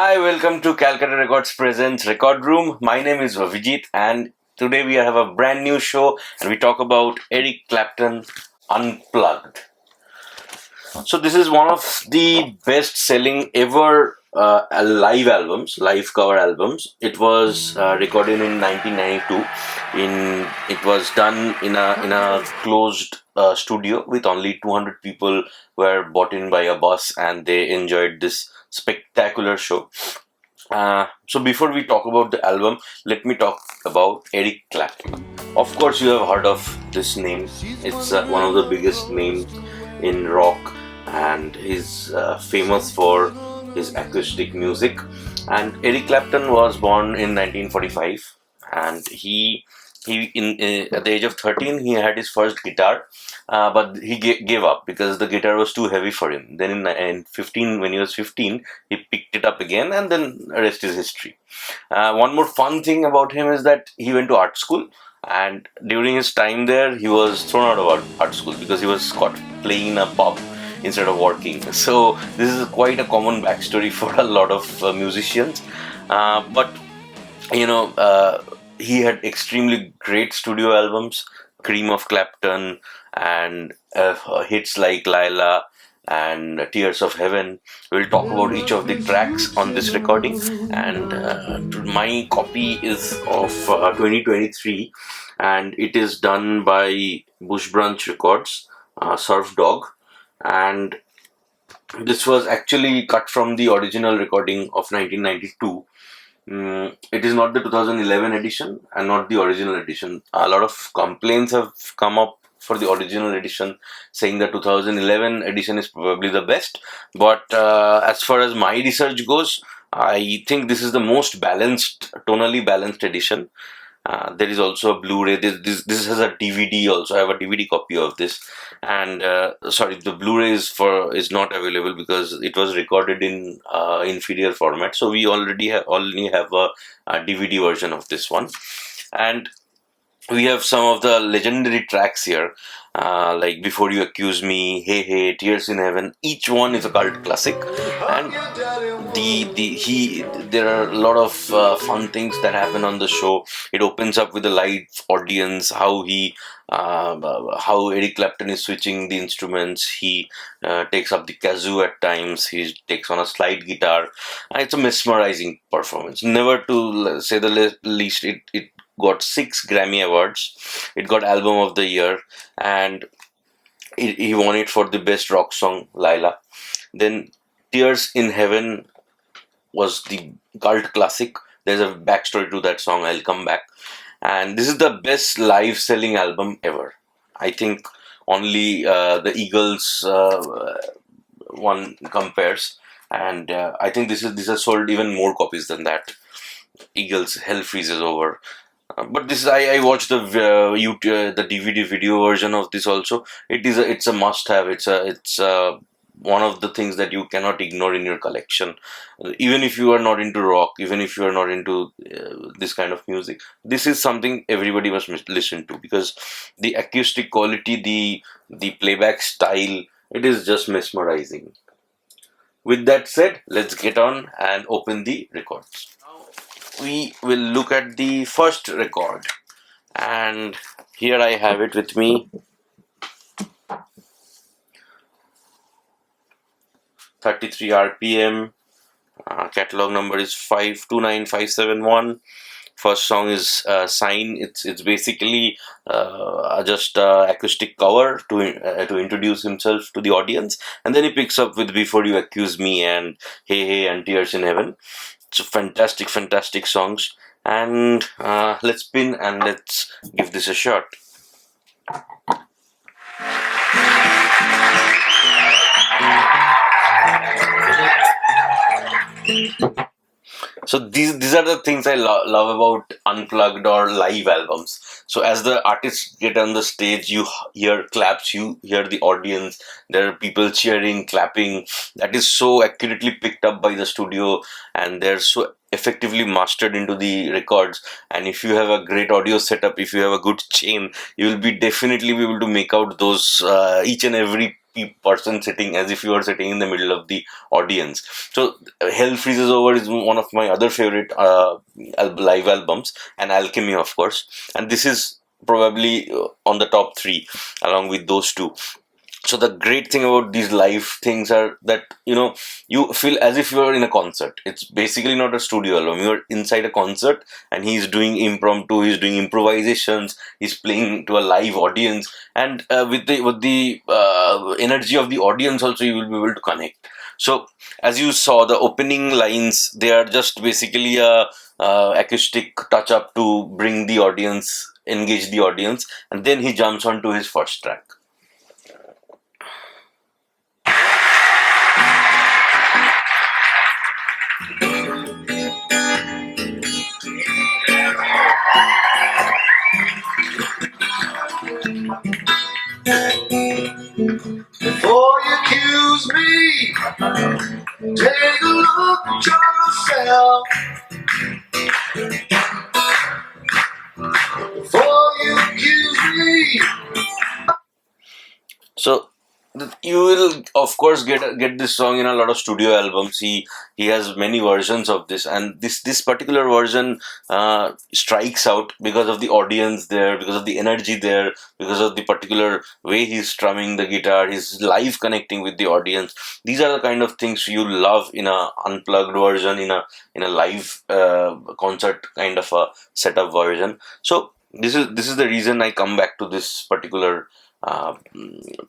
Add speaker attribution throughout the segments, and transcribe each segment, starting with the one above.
Speaker 1: Hi, welcome to Calcutta Records presents Record Room. My name is Vijit, and today we have a brand new show and we talk about Eric Clapton Unplugged. So this is one of the best-selling ever live cover albums. It was recorded in 1992. It was done in a closed studio with only 200 people were brought in by a bus, and they enjoyed this spectacular show. So before we talk about the album, let me talk about Eric Clapton. Of course, you have heard of this name. It's one of the biggest names in rock, and he's famous for his acoustic music. And Eric Clapton was born in 1945, and at the age of 13 he had his first guitar, but he gave up because the guitar was too heavy for him. Then in 15, when he was 15, he picked it up again, and then the rest is history. One more fun thing about him is that he went to art school, and during his time there, he was thrown out of art school because he was caught playing in a pub instead of working. So this is quite a common backstory for a lot of musicians. But you know, he had extremely great studio albums, Cream of Clapton, and hits like Layla and Tears of Heaven. We'll talk about each of the tracks on this recording, and my copy is of 2023, and it is done by Bush Branch Records, Surf Dog, and this was actually cut from the original recording of 1992. It is not the 2011 edition and not the original edition. A lot of complaints have come up for the original edition, saying the 2011 edition is probably the best. But as far as my research goes, I think this is the most balanced, tonally balanced edition. There is also a Blu-ray. This has a DVD also. I have a DVD copy of this, and sorry, the Blu-ray is not available because it was recorded in inferior format. So we only have a DVD version of this one, and we have some of the legendary tracks here, like Before You Accuse Me, Hey Hey, Tears in Heaven. Each one is a cult classic, and there are a lot of fun things that happen on the show. It opens up with a live audience, how Eric Clapton is switching the instruments. He takes up the kazoo at times. He takes on a slide guitar. It's a mesmerizing performance. Never to say the least, it got 6 Grammy Awards. It got Album of the Year, and he won it for the best rock song, Layla. Then Tears in Heaven was the cult classic. There's a backstory to that song. I'll come back. And this is the best live selling album ever. I think only the Eagles one compares, and I think this has sold even more copies than that. Eagles Hell Freezes Over. But this is I watched the DVD video version of this also. It's a must have. It's one of the things that you cannot ignore in your collection. Even if you are not into rock, even if you are not into this kind of music, this is something everybody must listen to, because the acoustic quality, the playback style, it is just mesmerizing. With that said, let's get on and open the records. We will look at the first record, and here I have it with me. 33 RPM, catalog number is 529571. First song is Sign. It's basically just acoustic cover to introduce himself to the audience, and then he picks up with Before You Accuse Me and Hey Hey and Tears in Heaven. It's fantastic songs, and let's spin and let's give this a shot. So these are the things I love about unplugged or live albums. So as the artists get on the stage, you hear claps, you hear the audience. There are people cheering, clapping. That is so accurately picked up by the studio, and they're so effectively mastered into the records. And if you have a great audio setup, if you have a good chain, you will definitely be able to make out those each and every person sitting as if you are sitting in the middle of the audience. So Hell Freezes Over is one of my other favorite live albums, and Alchemy, of course, and this is probably on the top three along with those two. So the great thing about these live things are that you feel as if you are in a concert. It's basically not a studio album. You're inside a concert, and he's doing impromptu, he's doing improvisations, he's playing to a live audience, and with the energy of the audience also, you will be able to connect. So as you saw, the opening lines, they are just basically a acoustic touch up to bring the audience, engage the audience, and then he jumps onto his first track.
Speaker 2: Before you accuse me, take a look at yourself. Before you accuse me.
Speaker 1: So you will of course get this song in a lot of studio albums. He has many versions of this, and this particular version strikes out because of the audience there, because of the energy there, because of the particular way he's strumming the guitar, his live connecting with the audience. These are the kind of things you love in a unplugged version, in a live concert kind of a setup version. So this is the reason I come back to this particular uh,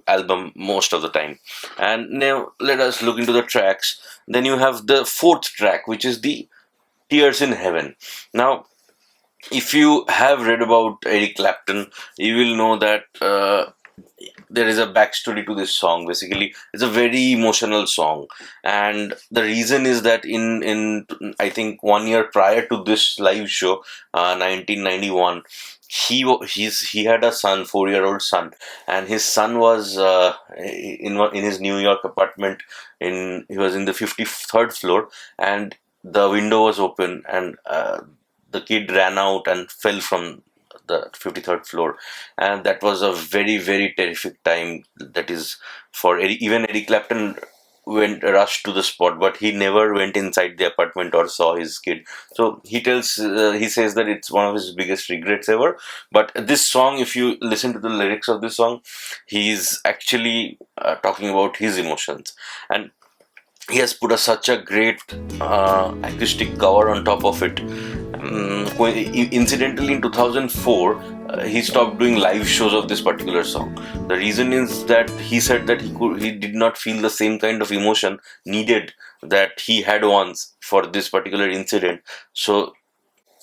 Speaker 1: album most of the time. And now let us look into the tracks. Then you have the fourth track, which is the Tears in Heaven. Now, if you have read about Eric Clapton, you will know that there is a backstory to this song. Basically, it's a very emotional song, and the reason is that in I think 1 year prior to this live show, 1991, he had a son, 4-year-old son, and his son was in his New York apartment. He was in the 53rd floor, and the window was open, and the kid ran out and fell from the 53rd floor, and that was a very, very terrific time. That is, for even Eric Clapton went rushed to the spot, but he never went inside the apartment or saw his kid. So he says that it's one of his biggest regrets ever. But this song, if you listen to the lyrics of this song, he's actually talking about his emotions, and he has put such a great acoustic cover on top of it. Incidentally, in 2004, he stopped doing live shows of this particular song. The reason is that he said that he did not feel the same kind of emotion needed that he had once for this particular incident. So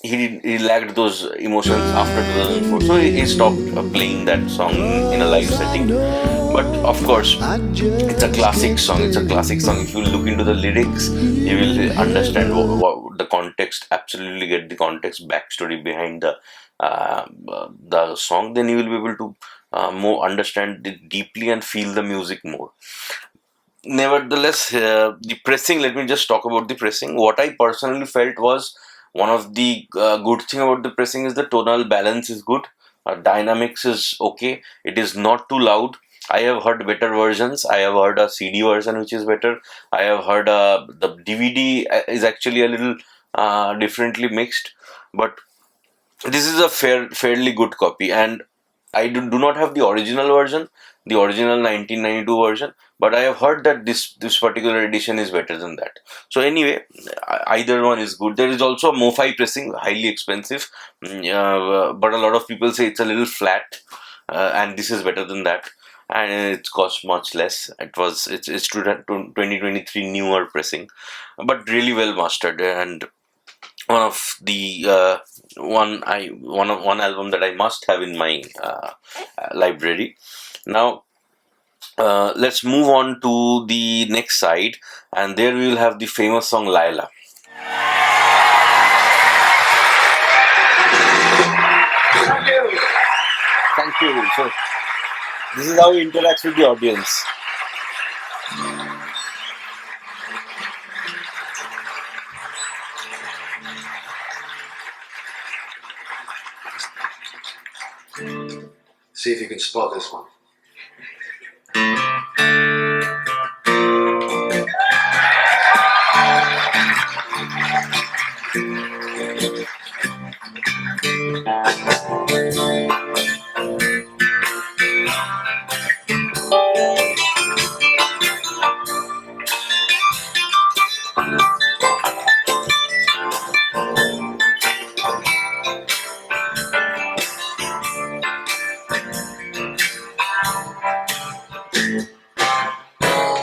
Speaker 1: he lacked those emotions after 2004. So he stopped playing that song in a live setting. But of course, it's a classic song. It's a classic song. If you look into the lyrics, you will understand the context. Absolutely get the context, backstory behind the song. Then you will be able to more understand it deeply and feel the music more. Nevertheless, the pressing. Let me just talk about the pressing. What I personally felt was one of the good thing about the pressing is the tonal balance is good. Dynamics is okay. It is not too loud. I have heard better versions. I have heard a CD version which is better. I have heard the DVD is actually a little differently mixed, but this is a fairly good copy. And I do not have the original version, the original 1992 version, but I have heard that this particular edition is better than that. So anyway, either one is good. There is also a MoFi pressing, highly expensive, but a lot of people say it's a little flat, and this is better than that. And it costs much less. It's 2023 newer pressing, but really well mastered, and one of the one album that I must have in my library. Now let's move on to the next side, and there we will have the famous song Layla. Thank you. So this is how he interacts with the audience.
Speaker 2: See if you can spot this one.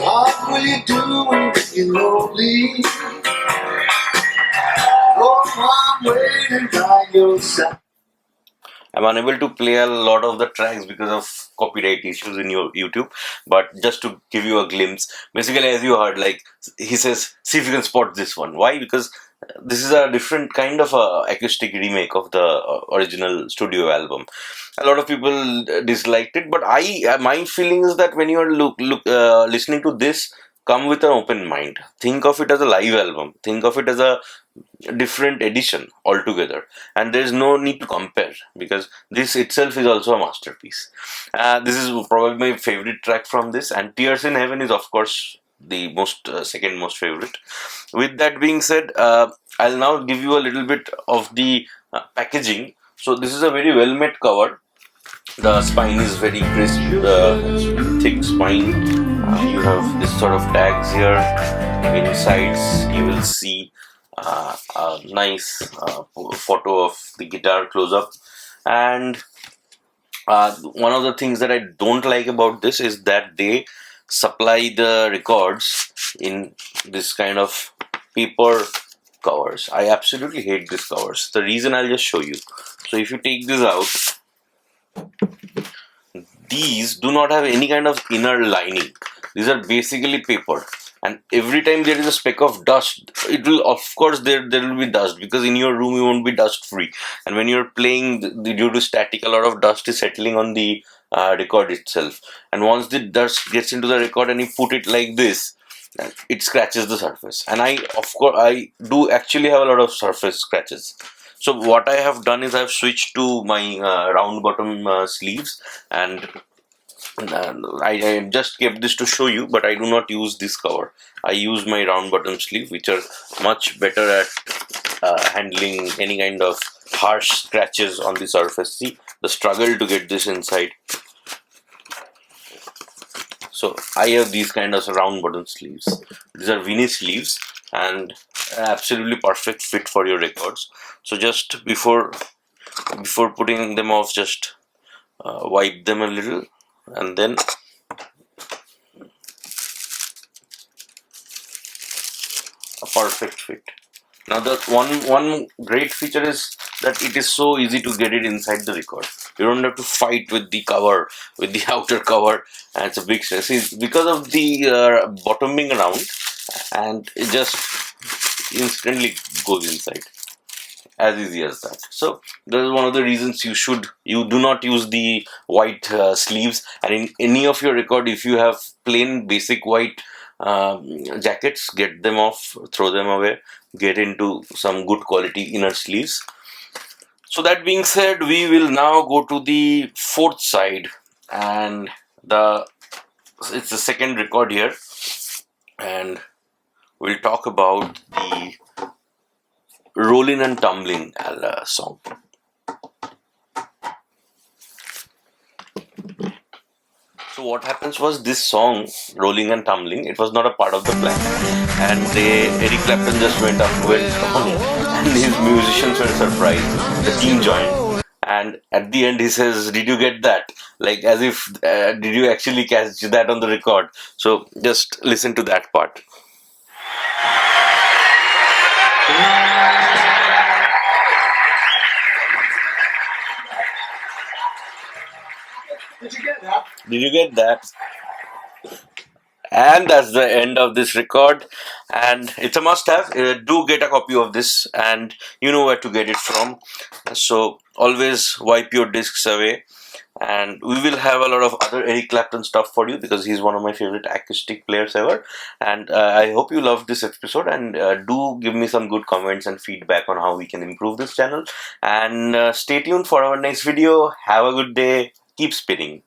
Speaker 2: What will you do when you're lonely? Go on waiting by your side.
Speaker 1: I'm unable to play a lot of the tracks because of copyright issues in your YouTube, but just to give you a glimpse, basically, as you heard, like he says, see if you can spot this one. Why? Because this is a different kind of a acoustic remake of the original studio album. A lot of people disliked it, but my feeling is that when you are listening to this, come with an open mind. Think of it as a live album. Think of it as a different edition altogether, and there is no need to compare because this itself is also a masterpiece. This is probably my favorite track from this, and Tears in Heaven is of course the most second most favorite. With that being said, I'll now give you a little bit of the packaging. So this is a very well made cover. The spine is very crisp, thick spine. You have this sort of tags here. Insides you will see a nice photo of the guitar close up. And one of the things that I don't like about this is that they supply the records in this kind of paper covers. I absolutely hate these covers. The reason, I'll just show you. So if you take this out, these do not have any kind of inner lining. These are basically paper, and every time there is a speck of dust, it will, of course, there will be dust, because in your room you won't be dust free, and when you're playing, due to static, a lot of dust is settling on the record itself, and once the dust gets into the record and you put it like this, it scratches the surface. And I do actually have a lot of surface scratches. So what I have done is I've switched to my round bottom sleeves, and I just kept this to show you, but I do not use this cover. I use my round bottom sleeve, which are much better at handling any kind of harsh scratches on the surface. See the struggle to get this inside. So I have these kind of round bottom sleeves. These are Vinny sleeves, and absolutely perfect fit for your records. So just before putting them off, just wipe them a little, and then a perfect fit. Now the one great feature is that it is so easy to get it inside the record. You don't have to fight with the cover, with the outer cover, and it's a big stress. It's because of the bottoming around, and it just instantly goes inside. As easy as that. So that is one of the reasons you do not use the white sleeves, and in any of your record, if you have plain basic white jackets, get them off, throw them away, get into some good quality inner sleeves. So that being said, we will now go to the fourth side, and it's the second record here, and we'll talk about the Rollin' and Tumbling song. So what happens was, this song, Rolling and Tumbling, it was not a part of the plan, and Eric Clapton just went on, and his musicians were surprised. The team joined, and at the end he says, "Did you get that?" Like as if, did you actually catch that on the record? So just listen to that part.
Speaker 2: Did you get that?
Speaker 1: Did you get that? And that's the end of this record, and it's a must-have. Do get a copy of this, and you know where to get it from. So always wipe your discs away, and we will have a lot of other Eric Clapton stuff for you, because he's one of my favorite acoustic players ever. And I hope you loved this episode, and do give me some good comments and feedback on how we can improve this channel. And stay tuned for our next video. Have a good day. Keep spinning.